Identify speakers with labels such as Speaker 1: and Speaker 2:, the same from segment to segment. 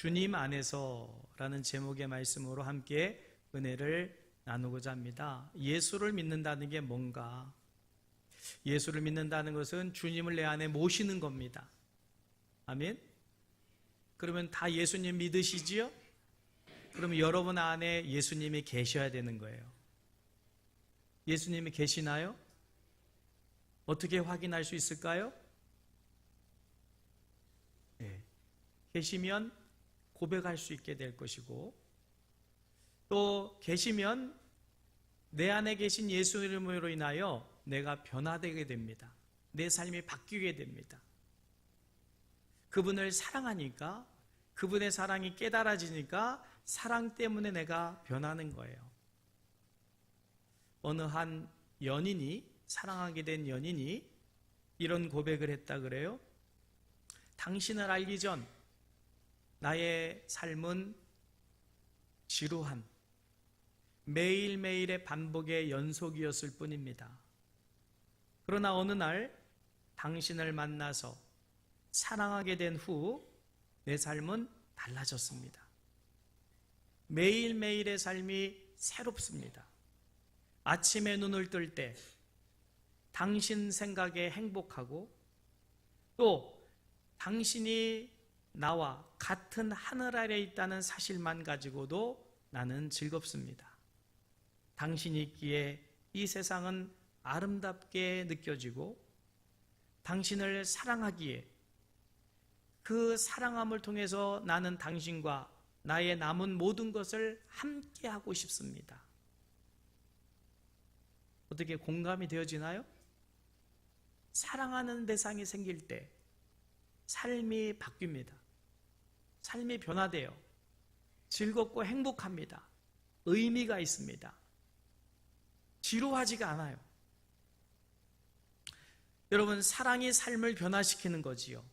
Speaker 1: 주님 안에서라는 제목의 말씀으로 함께 은혜를 나누고자 합니다. 예수를 믿는다는 게 뭔가? 예수를 믿는다는 것은 주님을 내 안에 모시는 겁니다. 아멘? 그러면 다 예수님 믿으시지요? 그러면 여러분 안에 예수님이 계셔야 되는 거예요. 예수님이 계시나요? 어떻게 확인할 수 있을까요? 네. 계시면 고백할 수 있게 될 것이고, 또 계시면 내 안에 계신 예수 이름으로 인하여 내가 변화되게 됩니다. 내 삶이 바뀌게 됩니다. 그분을 사랑하니까, 그분의 사랑이 깨달아지니까 사랑 때문에 내가 변하는 거예요. 어느 한 연인이, 사랑하게 된 연인이 이런 고백을 했다 그래요. 당신을 알기 전 나의 삶은 지루한 매일매일의 반복의 연속이었을 뿐입니다. 그러나 어느 날 당신을 만나서 사랑하게 된 후 내 삶은 달라졌습니다. 매일매일의 삶이 새롭습니다. 아침에 눈을 뜰 때 당신 생각에 행복하고, 또 당신이 나와 같은 하늘 아래 있다는 사실만 가지고도 나는 즐겁습니다. 당신이 있기에 이 세상은 아름답게 느껴지고, 당신을 사랑하기에 그 사랑함을 통해서 나는 당신과 나의 남은 모든 것을 함께 하고 싶습니다. 어떻게 공감이 되어지나요? 사랑하는 대상이 생길 때 삶이 바뀝니다. 삶이 변화돼요. 즐겁고 행복합니다. 의미가 있습니다. 지루하지가 않아요. 여러분, 사랑이 삶을 변화시키는 거지요.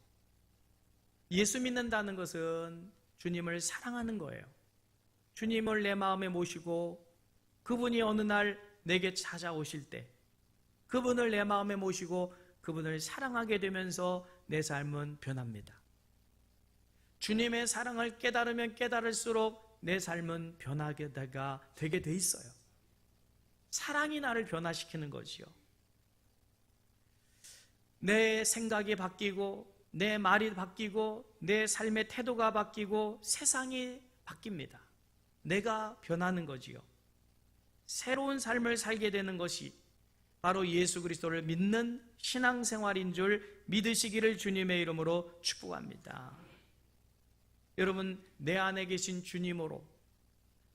Speaker 1: 예수 믿는다는 것은 주님을 사랑하는 거예요. 주님을 내 마음에 모시고 그분이 어느 날 내게 찾아오실 때 그분을 내 마음에 모시고 그분을 사랑하게 되면서 내 삶은 변합니다. 주님의 사랑을 깨달으면 깨달을수록 내 삶은 변하게 되게 돼 있어요. 사랑이 나를 변화시키는 거지요. 내 생각이 바뀌고, 내 말이 바뀌고, 내 삶의 태도가 바뀌고, 세상이 바뀝니다. 내가 변하는 거지요. 새로운 삶을 살게 되는 것이 바로 예수 그리스도를 믿는 신앙생활인 줄 믿으시기를 주님의 이름으로 축복합니다. 여러분, 내 안에 계신 주님으로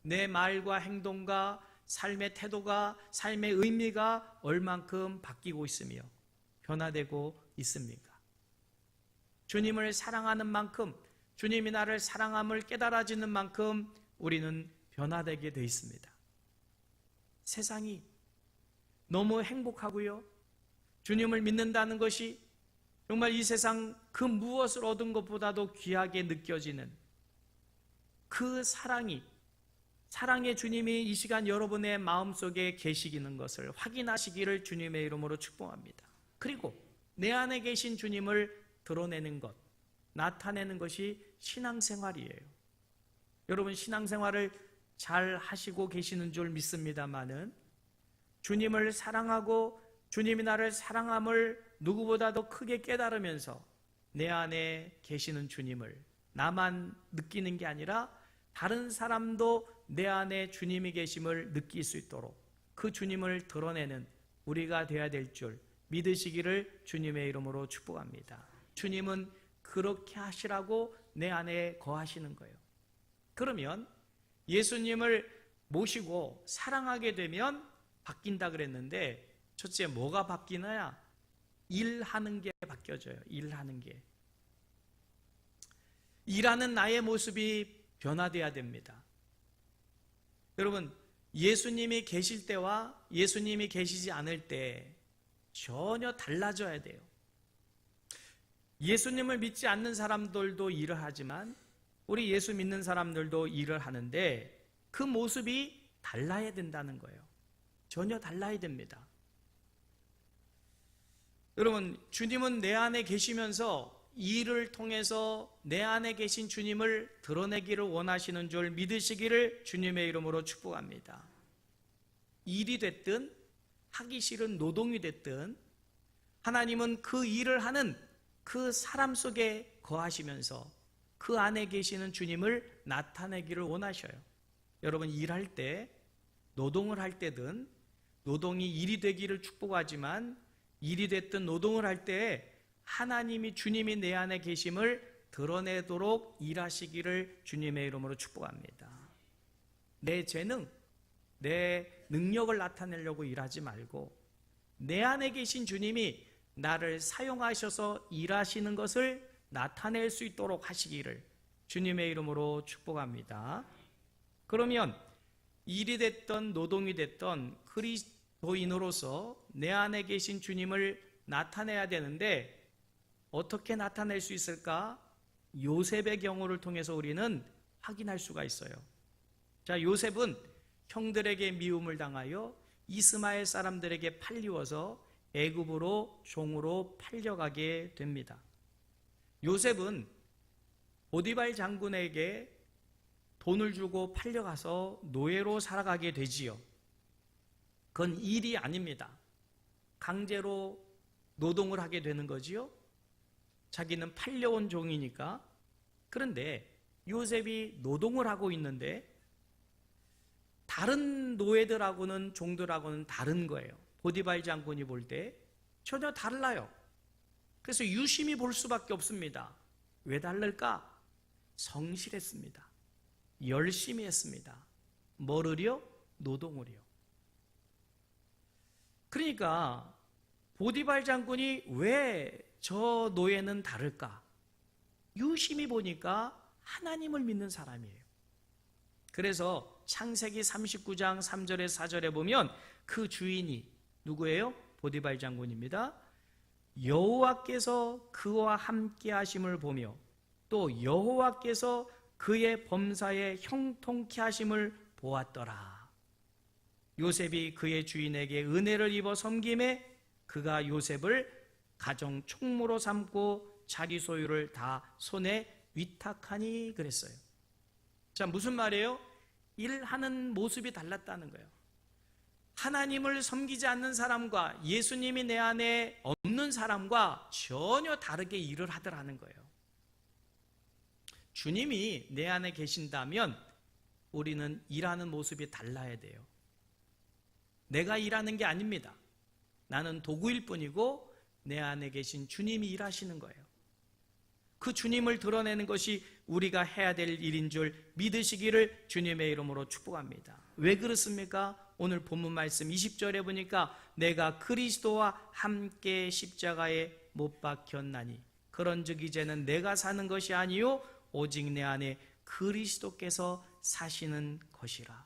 Speaker 1: 내 말과 행동과 삶의 태도가, 삶의 의미가 얼만큼 바뀌고 있으며 변화되고 있습니까? 주님을 사랑하는 만큼, 주님이 나를 사랑함을 깨달아지는 만큼 우리는 변화되게 되어 있습니다. 세상이 너무 행복하고요, 주님을 믿는다는 것이 정말 이 세상 그 무엇을 얻은 것보다도 귀하게 느껴지는 그 사랑의 주님이 이 시간 여러분의 마음속에 계시는 것을 확인하시기를 주님의 이름으로 축복합니다. 그리고 내 안에 계신 주님을 드러내는 것, 나타내는 것이 신앙생활이에요. 여러분, 신앙생활을 잘 하시고 계시는 줄 믿습니다마는 주님을 사랑하고 주님이 나를 사랑함을 누구보다도 크게 깨달으면서 내 안에 계시는 주님을 나만 느끼는 게 아니라 다른 사람도 내 안에 주님이 계심을 느낄 수 있도록 그 주님을 드러내는 우리가 되어야 될 줄 믿으시기를 주님의 이름으로 축복합니다. 주님은 그렇게 하시라고 내 안에 거하시는 거예요. 그러면 예수님을 모시고 사랑하게 되면 바뀐다 그랬는데, 첫째 뭐가 바뀌나야? 일하는 게 바뀌어져요. 일하는 게. 일하는 나의 모습이 변화돼야 됩니다. 여러분, 예수님이 계실 때와 예수님이 계시지 않을 때 전혀 달라져야 돼요. 예수님을 믿지 않는 사람들도 일을 하지만 우리 예수 믿는 사람들도 일을 하는데 그 모습이 달라야 된다는 거예요. 전혀 달라야 됩니다. 여러분, 주님은 내 안에 계시면서 일을 통해서 내 안에 계신 주님을 드러내기를 원하시는 줄 믿으시기를 주님의 이름으로 축복합니다. 일이 됐든 하기 싫은 노동이 됐든 하나님은 그 일을 하는 그 사람 속에 거하시면서 그 안에 계시는 주님을 나타내기를 원하셔요. 여러분, 일할 때, 노동을 할 때든 노동이 일이 되기를 축복하지만 일이 됐든 노동을 할 때 하나님이, 주님이 내 안에 계심을 드러내도록 일하시기를 주님의 이름으로 축복합니다. 내 재능, 내 능력을 나타내려고 일하지 말고 내 안에 계신 주님이 나를 사용하셔서 일하시는 것을 나타낼 수 있도록 하시기를 주님의 이름으로 축복합니다. 그러면 일이 됐던 노동이 됐던 그리스도인으로서 내 안에 계신 주님을 나타내야 되는데 어떻게 나타낼 수 있을까? 요셉의 경우를 통해서 우리는 확인할 수가 있어요. 자, 요셉은 형들에게 미움을 당하여 이스마엘 사람들에게 팔리워서 애굽으로 종으로 팔려가게 됩니다. 요셉은 보디발 장군에게 돈을 주고 팔려가서 노예로 살아가게 되지요. 그건 일이 아닙니다. 강제로 노동을 하게 되는 거지요. 자기는 팔려온 종이니까. 그런데 요셉이 노동을 하고 있는데 다른 노예들하고는, 종들하고는 다른 거예요. 보디발 장군이 볼 때 전혀 달라요. 그래서 유심히 볼 수밖에 없습니다. 왜 다를까? 성실했습니다. 열심히 했습니다. 뭐를요? 노동을요. 그러니까 보디발 장군이 왜 저 노예는 다를까? 유심히 보니까 하나님을 믿는 사람이에요. 그래서 창세기 39장 3절에 4절에 보면 그 주인이 누구예요? 보디발 장군입니다. 여호와께서 그와 함께 하심을 보며 또 여호와께서 그의 범사에 형통케 하심을 보았더라. 요셉이 그의 주인에게 은혜를 입어 섬김에 그가 요셉을 가정 총무로 삼고 자기 소유를 다 손에 위탁하니 그랬어요. 자, 무슨 말이에요? 일하는 모습이 달랐다는 거예요. 하나님을 섬기지 않는 사람과 예수님이 내 안에 없는 사람과 전혀 다르게 일을 하더라는 거예요. 주님이 내 안에 계신다면 우리는 일하는 모습이 달라야 돼요. 내가 일하는 게 아닙니다. 나는 도구일 뿐이고 내 안에 계신 주님이 일하시는 거예요. 그 주님을 드러내는 것이 우리가 해야 될 일인 줄 믿으시기를 주님의 이름으로 축복합니다. 왜 그렇습니까? 오늘 본문 말씀 20절에 보니까 내가 그리스도와 함께 십자가에 못 박혔나니 그런즉 이제는 내가 사는 것이 아니요 오직 내 안에 그리스도께서 사시는 것이라.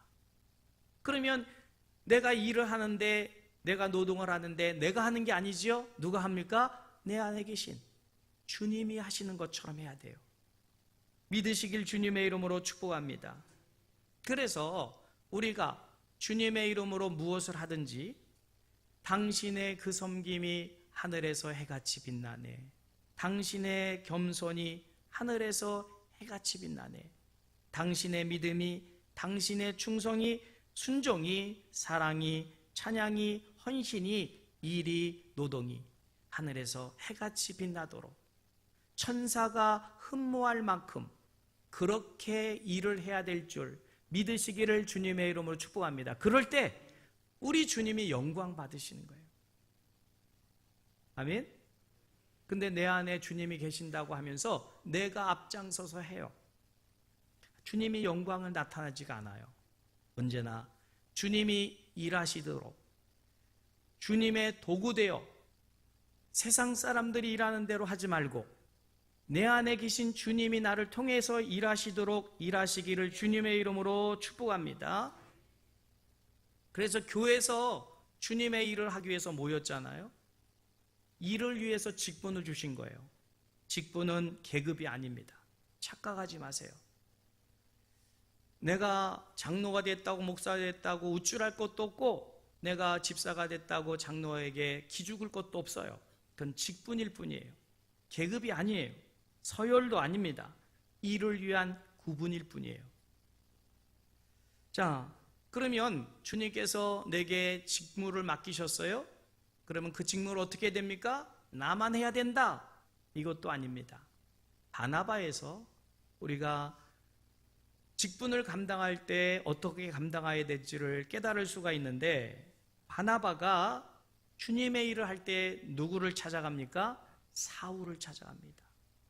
Speaker 1: 그러면 내가 일을 하는데, 내가 노동을 하는데 내가 하는 게 아니지요? 누가 합니까? 내 안에 계신 주님이 하시는 것처럼 해야 돼요. 믿으시길 주님의 이름으로 축복합니다. 그래서 우리가 주님의 이름으로 무엇을 하든지 당신의 그 섬김이 하늘에서 해같이 빛나네. 당신의 겸손이 하늘에서 해같이 빛나네. 당신의 믿음이, 당신의 충성이, 순종이, 사랑이, 찬양이, 헌신이, 일이, 노동이 하늘에서 해같이 빛나도록 천사가 흠모할 만큼 그렇게 일을 해야 될 줄 믿으시기를 주님의 이름으로 축복합니다. 그럴 때 우리 주님이 영광 받으시는 거예요. 아멘? 근데 내 안에 주님이 계신다고 하면서 내가 앞장서서 해요. 주님이 영광을 나타나지가 않아요. 언제나 주님이 일하시도록 주님의 도구되어 세상 사람들이 일하는 대로 하지 말고 내 안에 계신 주님이 나를 통해서 일하시도록 일하시기를 주님의 이름으로 축복합니다. 그래서 교회에서 주님의 일을 하기 위해서 모였잖아요. 일을 위해서 직분을 주신 거예요. 직분은 계급이 아닙니다. 착각하지 마세요. 내가 장로가 됐다고, 목사가 됐다고 우쭐할 것도 없고 내가 집사가 됐다고 장로에게 기죽을 것도 없어요. 그건 직분일 뿐이에요. 계급이 아니에요. 서열도 아닙니다. 일을 위한 구분일 뿐이에요. 자, 그러면 주님께서 내게 직무를 맡기셨어요? 그러면 그 직무를 어떻게 됩니까? 나만 해야 된다. 이것도 아닙니다. 바나바에서 우리가 직분을 감당할 때 어떻게 감당해야 될지를 깨달을 수가 있는데, 바나바가 주님의 일을 할 때 누구를 찾아갑니까? 사울을 찾아갑니다.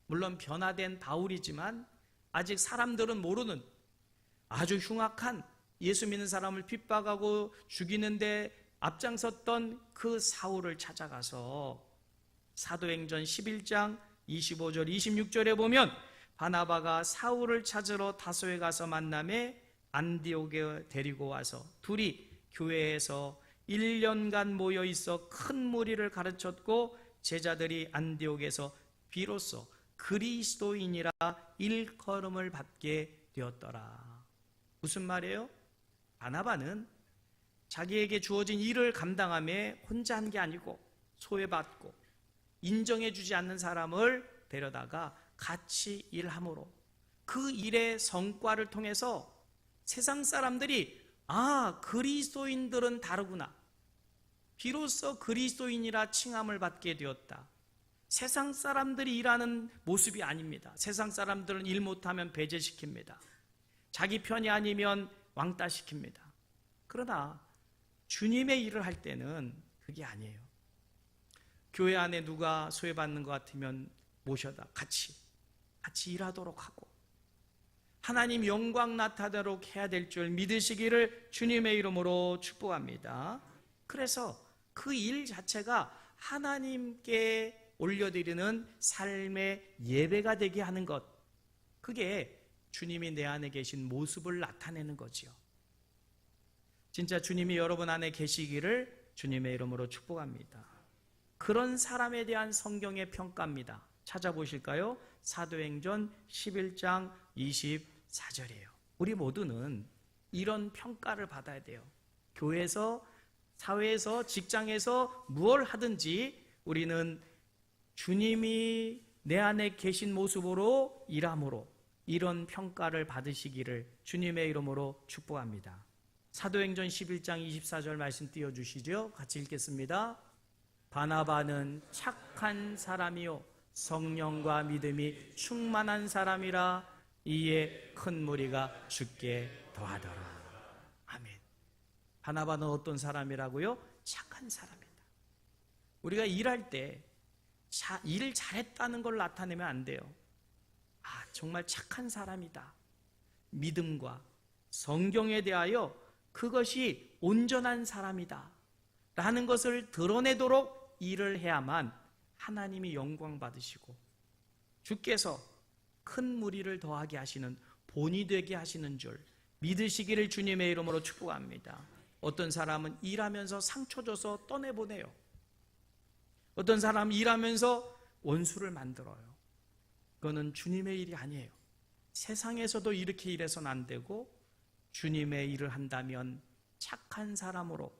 Speaker 1: 물론 변화된 바울이지만 아직 사람들은 모르는 아주 흉악한, 예수 믿는 사람을 핍박하고 죽이는데 앞장섰던 그 사울을 찾아가서 사도행전 11장 25절 26절에 보면 바나바가 사울을 찾으러 다소에 가서 만남에 안디옥에 데리고 와서 둘이 교회에서 1년간 모여 있어 큰 무리를 가르쳤고, 제자들이 안디옥에서 비로소 그리스도인이라 일컬음을 받게 되었더라. 무슨 말이에요? 바나바는 자기에게 주어진 일을 감당함에 혼자 한 게 아니고 소외받고 인정해 주지 않는 사람을 데려다가 같이 일함으로 그 일의 성과를 통해서 세상 사람들이 그리스도인들은 다르구나, 비로소 그리스도인이라 칭함을 받게 되었다. 세상 사람들이 일하는 모습이 아닙니다. 세상 사람들은 일 못하면 배제시킵니다. 자기 편이 아니면 왕따시킵니다. 그러나 주님의 일을 할 때는 그게 아니에요. 교회 안에 누가 소외받는 것 같으면 모셔다 같이 일하도록 하고 하나님 영광 나타나도록 해야 될 줄 믿으시기를 주님의 이름으로 축복합니다. 그래서 그 일 자체가 하나님께 올려드리는 삶의 예배가 되게 하는 것, 그게 주님이 내 안에 계신 모습을 나타내는 거지요. 진짜 주님이 여러분 안에 계시기를 주님의 이름으로 축복합니다. 그런 사람에 대한 성경의 평가입니다. 찾아보실까요? 사도행전 11장 24절이에요. 우리 모두는 이런 평가를 받아야 돼요. 교회에서, 사회에서, 직장에서 무엇을 하든지 우리는 주님이 내 안에 계신 모습으로 일함으로 이런 평가를 받으시기를 주님의 이름으로 축복합니다. 사도행전 11장 24절 말씀 띄워주시죠. 같이 읽겠습니다. 바나바는 착한 사람이요 성령과 믿음이 충만한 사람이라 이에 큰 무리가 죽게 더하더라. 아멘. 바나바는 어떤 사람이라고요? 착한 사람이다. 우리가 일할 때 일을 잘했다는 걸 나타내면 안 돼요. 정말 착한 사람이다. 믿음과 성경에 대하여 그것이 온전한 사람이다 라는 것을 드러내도록 일을 해야만 하나님이 영광 받으시고 주께서 큰 무리를 더하게 하시는 본이 되게 하시는 줄 믿으시기를 주님의 이름으로 축복합니다. 어떤 사람은 일하면서 상처 줘서 떠내보내요. 어떤 사람은 일하면서 원수를 만들어요. 그거는 주님의 일이 아니에요. 세상에서도 이렇게 일해서는 안 되고 주님의 일을 한다면 착한 사람으로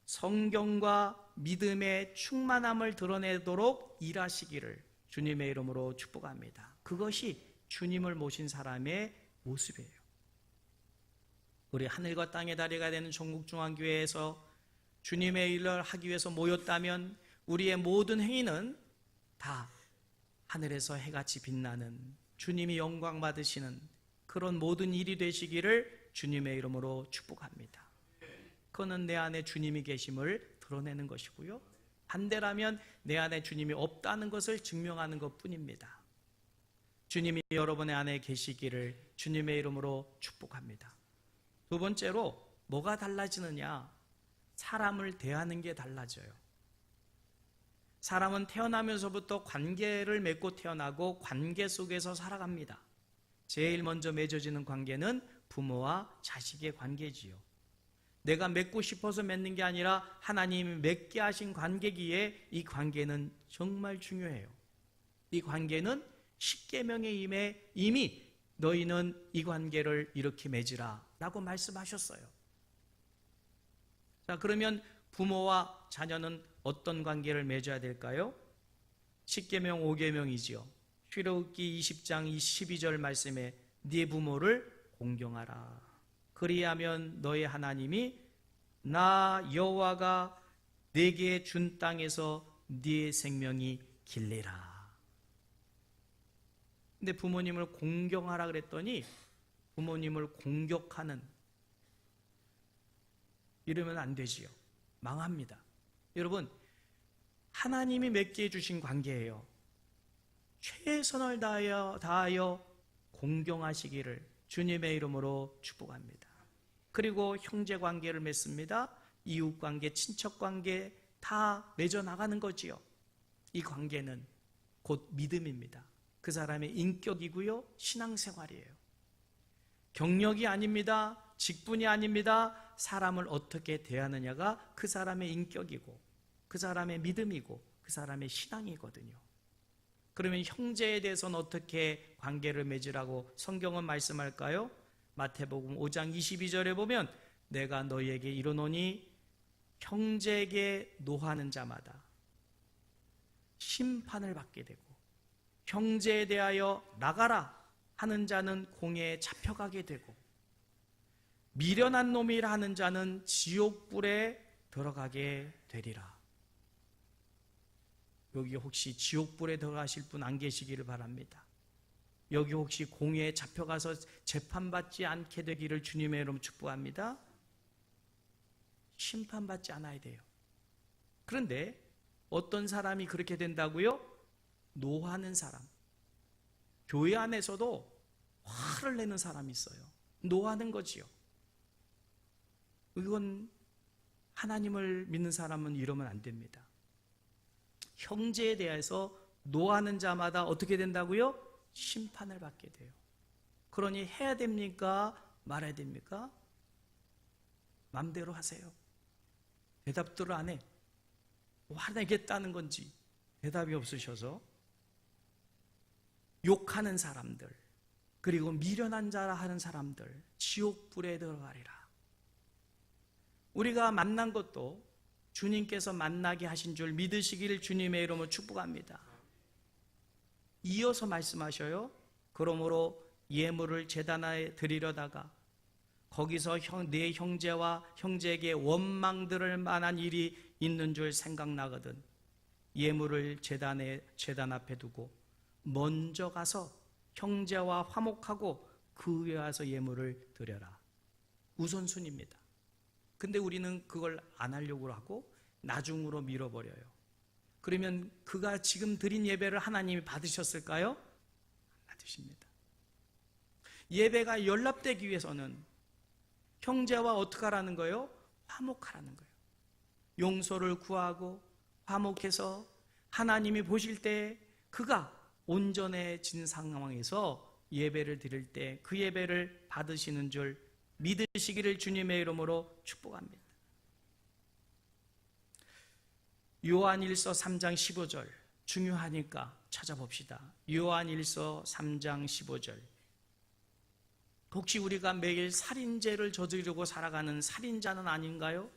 Speaker 1: 성경과 믿음의 충만함을 드러내도록 일하시기를 주님의 이름으로 축복합니다. 그것이 주님을 모신 사람의 모습이에요. 우리 하늘과 땅의 다리가 되는 종국중앙교회에서 주님의 일을 하기 위해서 모였다면 우리의 모든 행위는 다 하늘에서 해같이 빛나는 주님이 영광 받으시는 그런 모든 일이 되시기를 주님의 이름으로 축복합니다. 그거는 내 안에 주님이 계심을 드러내는 것이고요. 반대라면 내 안에 주님이 없다는 것을 증명하는 것뿐입니다. 주님이 여러분의 안에 계시기를 주님의 이름으로 축복합니다. 두 번째로 뭐가 달라지느냐? 사람을 대하는 게 달라져요. 사람은 태어나면서부터 관계를 맺고 태어나고 관계 속에서 살아갑니다. 제일 먼저 맺어지는 관계는 부모와 자식의 관계지요. 내가 맺고 싶어서 맺는 게 아니라 하나님이 맺게 하신 관계기에 이 관계는 정말 중요해요. 이 관계는 십계명에 이미 너희는 이 관계를 이렇게 맺으라 라고 말씀하셨어요. 자, 그러면 부모와 자녀는 어떤 관계를 맺어야 될까요? 십계명 5계명이지요. 출애굽기 20장 12절 말씀에 네 부모를 공경하라. 그리하면 너의 하나님이 나 여호와가 네게 준 땅에서 네 생명이 길리라. 근데 부모님을 공경하라 그랬더니 부모님을 공격하는, 이러면 안 되지요. 망합니다. 여러분, 하나님이 맺게 해주신 관계예요. 최선을 다하여 공경하시기를 주님의 이름으로 축복합니다. 그리고 형제 관계를 맺습니다. 이웃 관계, 친척 관계 다 맺어 나가는 거지요. 이 관계는 곧 믿음입니다. 그 사람의 인격이고요, 신앙생활이에요. 경력이 아닙니다. 직분이 아닙니다. 사람을 어떻게 대하느냐가 그 사람의 인격이고 그 사람의 믿음이고 그 사람의 신앙이거든요. 그러면 형제에 대해서는 어떻게 관계를 맺으라고 성경은 말씀할까요? 마태복음 5장 22절에 보면 내가 너희에게 이르노니 형제에게 노하는 자마다 심판을 받게 되고 형제에 대하여 나가라 하는 자는 공회에 잡혀가게 되고 미련한 놈이라 하는 자는 지옥불에 들어가게 되리라. 여기 혹시 지옥불에 들어가실 분 안 계시기를 바랍니다. 여기 혹시 공회에 잡혀가서 재판받지 않게 되기를 주님의 이름으로 축복합니다. 심판받지 않아야 돼요. 그런데 어떤 사람이 그렇게 된다고요? 노하는 사람. 교회 안에서도 화를 내는 사람이 있어요. 노하는 거지요. 이건 하나님을 믿는 사람은 이러면 안 됩니다. 형제에 대해서 노하는 자마다 어떻게 된다고요? 심판을 받게 돼요. 그러니 해야 됩니까? 말아야 됩니까? 마음대로 하세요. 대답들을 안 해. 화내겠다는 건지 대답이 없으셔서 욕하는 사람들, 그리고 미련한 자라 하는 사람들 지옥불에 들어가리라. 우리가 만난 것도 주님께서 만나게 하신 줄 믿으시기를 주님의 이름으로 축복합니다. 이어서 말씀하셔요. 그러므로 예물을 제단에 드리려다가 거기서 내 형제와 형제에게 원망 들을 만한 일이 있는 줄 생각나거든 예물을 제단 앞에 두고 먼저 가서 형제와 화목하고 그 후에 와서 예물을 드려라. 우선순위입니다. 근데 우리는 그걸 안 하려고 하고 나중으로 밀어버려요. 그러면 그가 지금 드린 예배를 하나님이 받으셨을까요? 안 받으십니다. 예배가 연락되기 위해서는 형제와 어떻게 하라는 거예요? 화목하라는 거예요. 용서를 구하고 화목해서 하나님이 보실 때 그가 온전해진 상황에서 예배를 드릴 때 그 예배를 받으시는 줄 믿으시기를 주님의 이름으로 축복합니다. 요한일서 3장 15절 중요하니까 찾아봅시다. 요한일서 3장 15절. 혹시 우리가 매일 살인죄를 저지르고 살아가는 살인자는 아닌가요?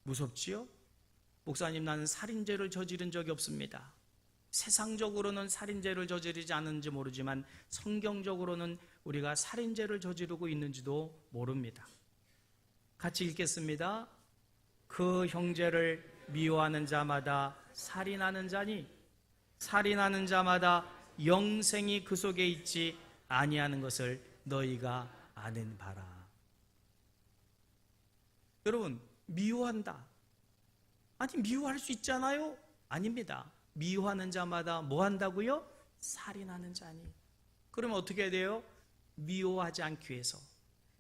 Speaker 1: 무섭지요? 목사님, 나는 살인죄를 저지른 적이 없습니다. 세상적으로는 살인죄를 저지르지 않는지 모르지만 성경적으로는 우리가 살인죄를 저지르고 있는지도 모릅니다. 같이 읽겠습니다. 그 형제를 미워하는 자마다 살인하는 자니 살인하는 자마다 영생이 그 속에 있지 아니하는 것을 너희가 아는 바라. 여러분, 미워한다. 아니, 미워할 수 있잖아요? 아닙니다. 미워하는 자마다 뭐 한다고요? 살인하는 자니. 그러면 어떻게 해야 돼요? 미워하지 않기 위해서,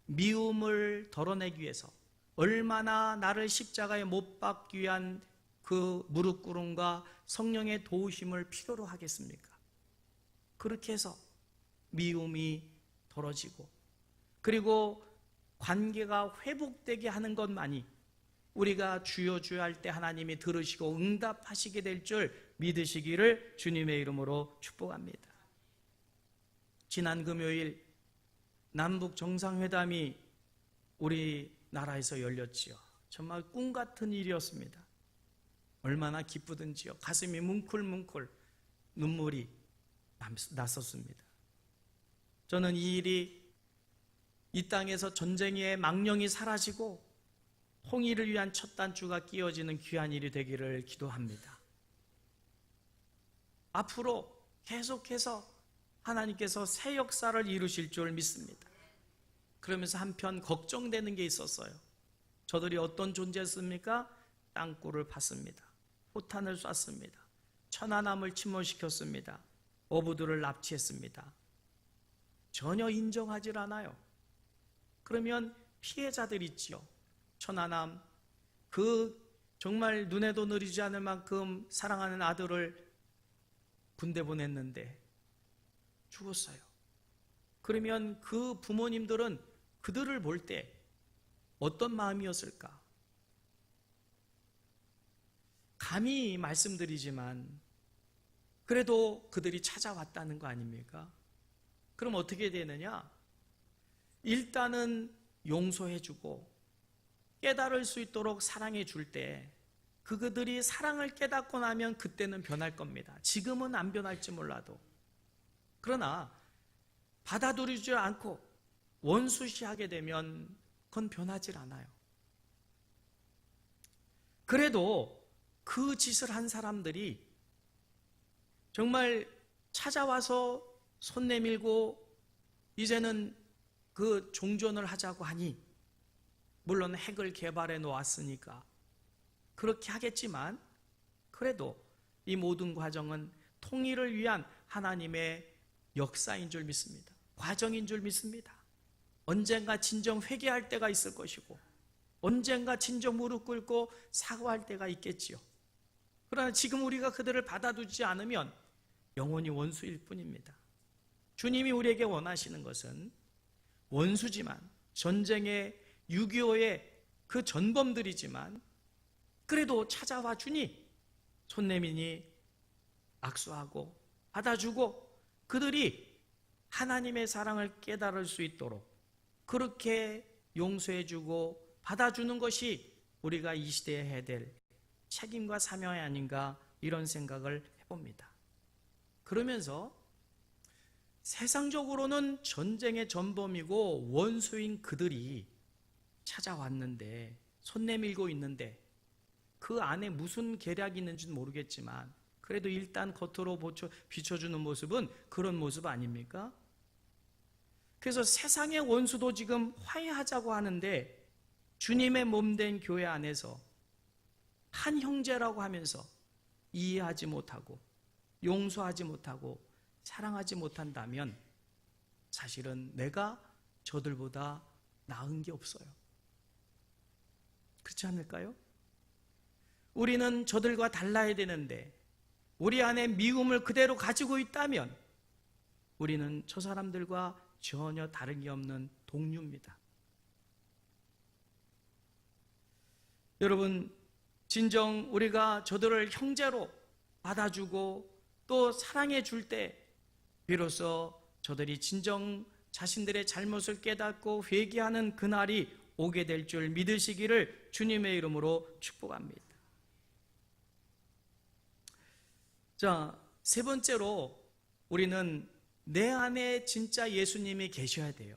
Speaker 1: 미움을 덜어내기 위해서 얼마나 나를 십자가에 못 박기 위한 그 무릎 꿇음과 성령의 도우심을 필요로 하겠습니까? 그렇게 해서 미움이 덜어지고 그리고 관계가 회복되게 하는 것만이 우리가 주여 주여 할 때 하나님이 들으시고 응답하시게 될 줄 믿으시기를 주님의 이름으로 축복합니다. 지난 금요일 남북 정상회담이 우리나라에서 열렸지요. 정말 꿈 같은 일이었습니다. 얼마나 기쁘든지요. 가슴이 뭉클뭉클. 눈물이 났었습니다. 저는 이 일이 이 땅에서 전쟁의 망령이 사라지고 통일을 위한 첫 단추가 끼워지는 귀한 일이 되기를 기도합니다. 앞으로 계속해서 하나님께서 새 역사를 이루실 줄 믿습니다. 그러면서 한편 걱정되는 게 있었어요. 저들이 어떤 존재였습니까? 땅굴을 팠습니다. 포탄을 쐈습니다. 천안함을 침몰시켰습니다. 어부들을 납치했습니다. 전혀 인정하질 않아요. 그러면 피해자들 있지요. 천안함, 정말 눈에도 느리지 않을 만큼 사랑하는 아들을 군대 보냈는데 죽었어요. 그러면 그 부모님들은 그들을 볼 때 어떤 마음이었을까? 감히 말씀드리지만 그래도 그들이 찾아왔다는 거 아닙니까? 그럼 어떻게 되느냐? 일단은 용서해주고 깨달을 수 있도록 사랑해 줄 때 그들이 사랑을 깨닫고 나면 그때는 변할 겁니다. 지금은 안 변할지 몰라도. 그러나 받아들이지 않고 원수시하게 되면 그건 변하질 않아요. 그래도 그 짓을 한 사람들이 정말 찾아와서 손 내밀고 이제는 그 종전을 하자고 하니, 물론 핵을 개발해 놓았으니까 그렇게 하겠지만 그래도 이 모든 과정은 통일을 위한 하나님의 역사인 줄 믿습니다. 과정인 줄 믿습니다. 언젠가 진정 회개할 때가 있을 것이고 언젠가 진정 무릎 꿇고 사과할 때가 있겠지요. 그러나 지금 우리가 그들을 받아두지 않으면 영원히 원수일 뿐입니다. 주님이 우리에게 원하시는 것은 원수지만, 전쟁의 6.25의 그 전범들이지만 그래도 찾아와 주니 손 내미니 악수하고 받아주고 그들이 하나님의 사랑을 깨달을 수 있도록 그렇게 용서해주고 받아주는 것이 우리가 이 시대에 해야 될 책임과 사명이 아닌가, 이런 생각을 해봅니다. 그러면서 세상적으로는 전쟁의 전범이고 원수인 그들이 찾아왔는데, 손 내밀고 있는데 그 안에 무슨 계략이 있는지는 모르겠지만 그래도 일단 겉으로 비춰주는 모습은 그런 모습 아닙니까? 그래서 세상의 원수도 지금 화해하자고 하는데 주님의 몸된 교회 안에서 한 형제라고 하면서 이해하지 못하고 용서하지 못하고 사랑하지 못한다면 사실은 내가 저들보다 나은 게 없어요. 그렇지 않을까요? 우리는 저들과 달라야 되는데 우리 안에 미움을 그대로 가지고 있다면 우리는 저 사람들과 전혀 다른 게 없는 동류입니다. 여러분, 진정 우리가 저들을 형제로 받아주고 또 사랑해 줄 때 비로소 저들이 진정 자신들의 잘못을 깨닫고 회개하는 그날이 오게 될 줄 믿으시기를 주님의 이름으로 축복합니다. 자, 세 번째로 우리는 내 안에 진짜 예수님이 계셔야 돼요.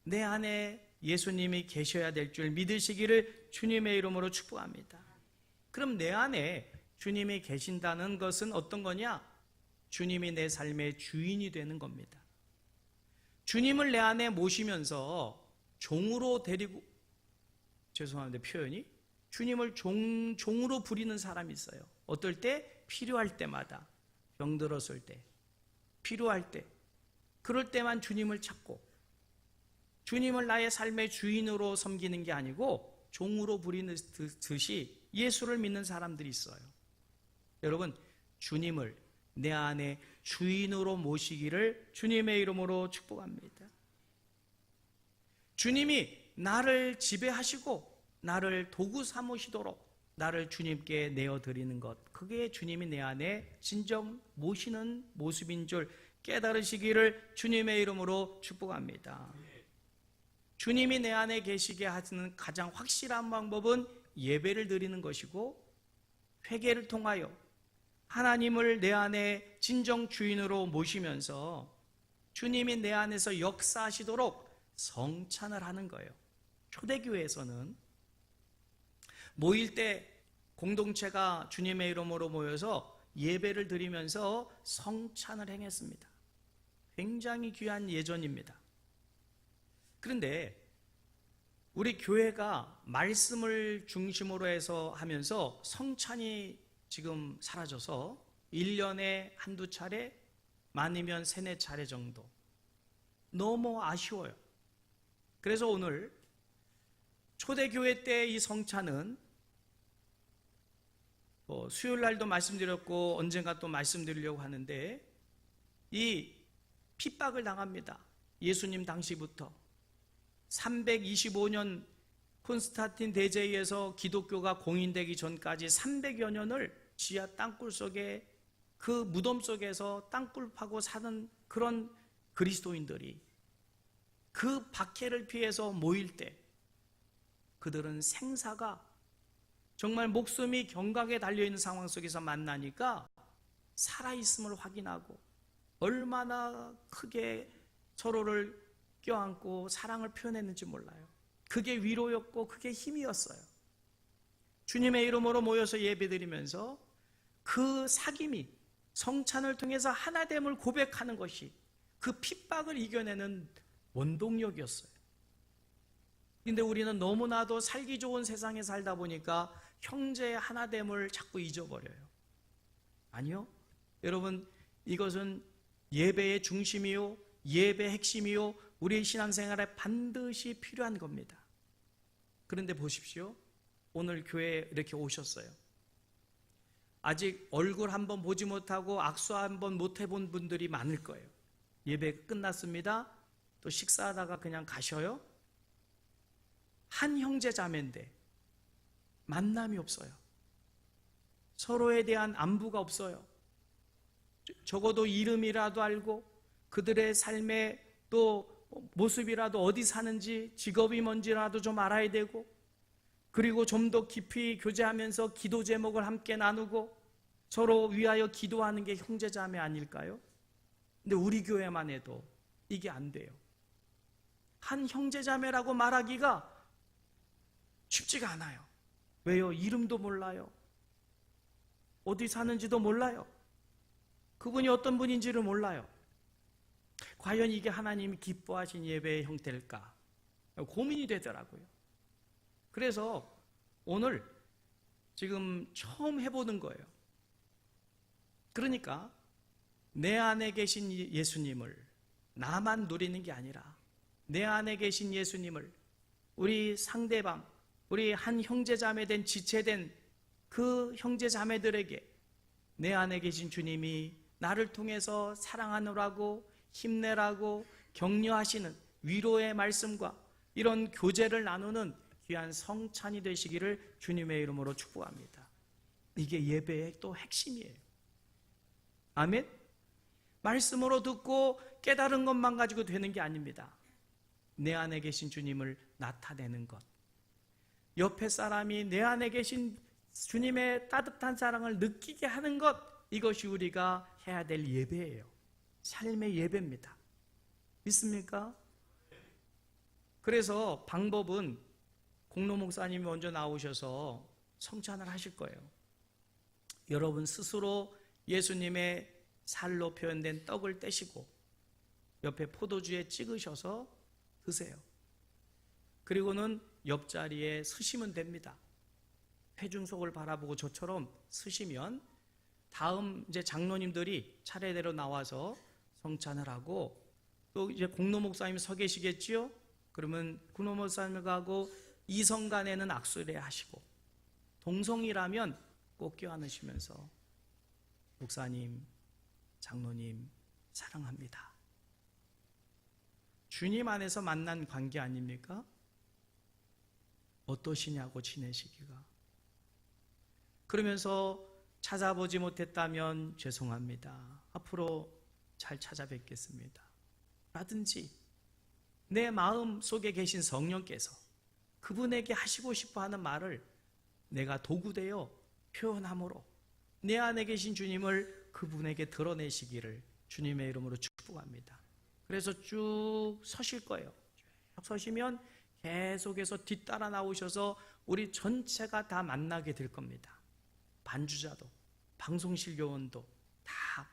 Speaker 1: 내 안에 예수님이 계셔야 될 줄 믿으시기를 주님의 이름으로 축복합니다. 그럼 내 안에 주님이 계신다는 것은 어떤 거냐? 주님이 내 삶의 주인이 되는 겁니다. 주님을 내 안에 모시면서 종으로 데리고, 죄송합니다 표현이, 주님을 종으로 부리는 사람이 있어요. 어떨 때? 필요할 때마다, 병들었을 때, 필요할 때, 그럴 때만 주님을 찾고 주님을 나의 삶의 주인으로 섬기는 게 아니고 종으로 부리는 듯이 예수를 믿는 사람들이 있어요. 여러분, 주님을 내 안에 주인으로 모시기를 주님의 이름으로 축복합니다. 주님이 나를 지배하시고 나를 도구 삼으시도록 나를 주님께 내어드리는 것, 그게 주님이 내 안에 진정 모시는 모습인 줄 깨달으시기를 주님의 이름으로 축복합니다. 주님이 내 안에 계시게 하는 가장 확실한 방법은 예배를 드리는 것이고 회개를 통하여 하나님을 내 안에 진정 주인으로 모시면서 주님이 내 안에서 역사하시도록 성찬을 하는 거예요. 초대교회에서는 모일 때 공동체가 주님의 이름으로 모여서 예배를 드리면서 성찬을 행했습니다. 굉장히 귀한 예전입니다. 그런데 우리 교회가 말씀을 중심으로 해서 하면서 성찬이 지금 사라져서 1년에 한두 차례, 많으면 3-4차례 정도. 너무 아쉬워요. 그래서 오늘 초대교회 때 이 성찬은 수요일 날도 말씀드렸고 언젠가 또 말씀드리려고 하는데 이 핍박을 당합니다. 예수님 당시부터 325년 콘스탄틴 대제에서 기독교가 공인되기 전까지 300여 년을 지하 땅굴 속에 그 무덤 속에서 땅굴 파고 사는 그런 그리스도인들이 그 박해를 피해서 모일 때 그들은 생사가 정말 목숨이 경각에 달려있는 상황 속에서 만나니까 살아있음을 확인하고 얼마나 크게 서로를 껴안고 사랑을 표현했는지 몰라요. 그게 위로였고 그게 힘이었어요. 주님의 이름으로 모여서 예배드리면서 그 사귐이 성찬을 통해서 하나됨을 고백하는 것이 그 핍박을 이겨내는 원동력이었어요. 근데 우리는 너무나도 살기 좋은 세상에 살다 보니까 형제의 하나됨을 자꾸 잊어버려요. 아니요. 여러분, 이것은 예배의 중심이요, 예배의 핵심이요, 우리의 신앙생활에 반드시 필요한 겁니다. 그런데 보십시오. 오늘 교회에 이렇게 오셨어요. 아직 얼굴 한번 보지 못하고 악수 한번 못 해본 분들이 많을 거예요. 예배 끝났습니다. 또 식사하다가 그냥 가셔요. 한 형제 자매인데 만남이 없어요. 서로에 대한 안부가 없어요. 적어도 이름이라도 알고 그들의 삶의 또 모습이라도 어디 사는지 직업이 뭔지라도 좀 알아야 되고 그리고 좀 더 깊이 교제하면서 기도 제목을 함께 나누고 서로 위하여 기도하는 게 형제자매 아닐까요? 근데 우리 교회만 해도 이게 안 돼요. 한 형제자매라고 말하기가 쉽지가 않아요. 왜요? 이름도 몰라요. 어디 사는지도 몰라요. 그분이 어떤 분인지를 몰라요. 과연 이게 하나님이 기뻐하신 예배의 형태일까? 고민이 되더라고요. 그래서 오늘 지금 처음 해보는 거예요. 그러니까 내 안에 계신 예수님을 나만 누리는 게 아니라 내 안에 계신 예수님을 우리 상대방, 우리 한 형제자매 된 지체된 그 형제자매들에게 내 안에 계신 주님이 나를 통해서 사랑하느라고 힘내라고 격려하시는 위로의 말씀과 이런 교제를 나누는 귀한 성찬이 되시기를 주님의 이름으로 축복합니다. 이게 예배의 또 핵심이에요. 아멘? 말씀으로 듣고 깨달은 것만 가지고 되는 게 아닙니다. 내 안에 계신 주님을 나타내는 것. 옆에 사람이 내 안에 계신 주님의 따뜻한 사랑을 느끼게 하는 것. 이것이 우리가 해야 될 예배예요. 삶의 예배입니다. 믿습니까? 그래서 방법은 공로 목사님이 먼저 나오셔서 성찬을 하실 거예요. 여러분 스스로 예수님의 살로 표현된 떡을 떼시고 옆에 포도주에 찍으셔서 드세요. 그리고는 옆자리에 서시면 됩니다. 회중석을 바라보고 저처럼 서시면 다음 이제 장로님들이 차례대로 나와서 성찬을 하고 또 이제 공로 목사님 서 계시겠지요? 그러면 공로 목사님하고 이성간에는 악수를 하시고 동성이라면 꼭 껴안으시면서 목사님, 장로님 사랑합니다. 주님 안에서 만난 관계 아닙니까? 어떠시냐고 지내시기가. 그러면서 찾아보지 못했다면 죄송합니다. 앞으로 잘 찾아뵙겠습니다. 라든지 내 마음 속에 계신 성령께서 그분에게 하시고 싶어 하는 말을 내가 도구되어 표현함으로 내 안에 계신 주님을 그분에게 드러내시기를 주님의 이름으로 축복합니다. 그래서 쭉 서실 거예요. 쭉 서시면 계속해서 뒤따라 나오셔서 우리 전체가 다 만나게 될 겁니다. 반주자도, 방송실 교원도 다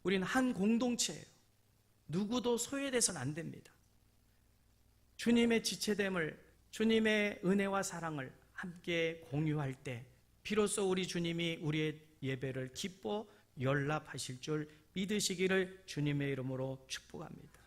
Speaker 1: 우리는 한 공동체예요. 누구도 소외돼서는 안 됩니다. 주님의 지체됨을, 주님의 은혜와 사랑을 함께 공유할 때 비로소 우리 주님이 우리의 예배를 기뻐 연락하실 줄 믿으시기를 주님의 이름으로 축복합니다.